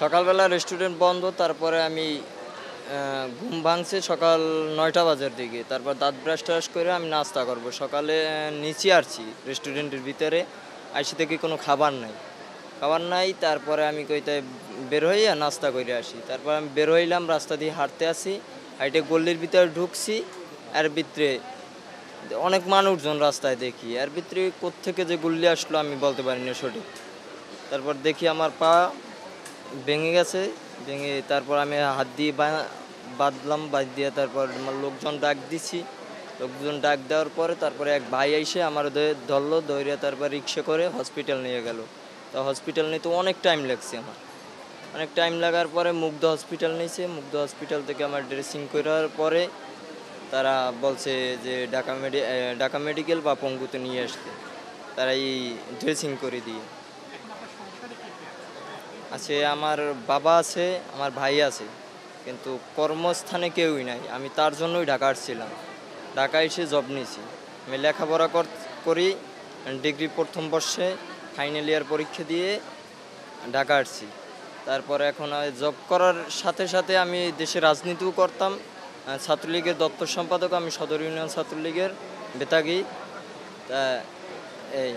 সকালবেলা রেস্টুরেন্ট বন্ধ, তারপরে আমি ঘুম ভাঙছে সকাল ৯টা বাজার দিকে। তারপর দাঁত ব্রাশ টাশ করে আমি নাস্তা করব। সকালে নিচে আসছি রেস্টুরেন্টের ভিতরে, আইসি দেখি কোনো খাবার নাই। খাবার নাই, তারপরে আমি কইতে বের হইয়া নাস্তা করে আসি। তারপর আমি বের হইলাম, রাস্তা দিয়ে হাঁটতে আসি, হাইটে গল্লির ভিতরে ঢুকছি। এর ভিতরে অনেক মানুষজন রাস্তায় দেখি, এর ভিতরে কোত্থেকে যে গুল্লি আসলো আমি বলতে পারি না সঠিক। তারপর দেখি আমার পা ভেঙে গেছে, ভেঙে তারপর আমি হাত দিয়ে বাঁধলাম, বাঁধ দিয়ে তারপর আমার লোকজন ডাক দিছি। লোকজন ডাক দেওয়ার পরে তারপরে এক ভাই এসে আমার ধরলো, ধরে তারপর রিক্সা করে হসপিটাল নিয়ে গেল। তো হসপিটাল নিতে অনেক টাইম লাগছে আমার। অনেক টাইম লাগার পরে মুগ্ধ হসপিটাল নিয়েছে। মুগ্ধ হসপিটাল থেকে আমার ড্রেসিং করার পরে তারা বলছে যে ঢাকা মেডিকেল বা পঙ্গুতে নিয়ে আসতে। তারা এই ড্রেসিং করে দিয়ে আছে। আমার বাবা আছে, আমার ভাই আছে, কিন্তু কর্মস্থানে কেউই নাই। আমি তার জন্যই ঢাকা আসছিলাম, ঢাকা এসে জব নিয়েছি। আমি লেখাপড়া করি, ডিগ্রি প্রথম বর্ষে ফাইনাল ইয়ার পরীক্ষা দিয়ে ঢাকা আসছি। তারপরে এখন জব করার সাথে সাথে আমি দেশে রাজনীতিও করতাম। ছাত্রলীগের দপ্তর সম্পাদক আমি, সদর ইউনিয়ন ছাত্রলীগের বেতাগী। তা এই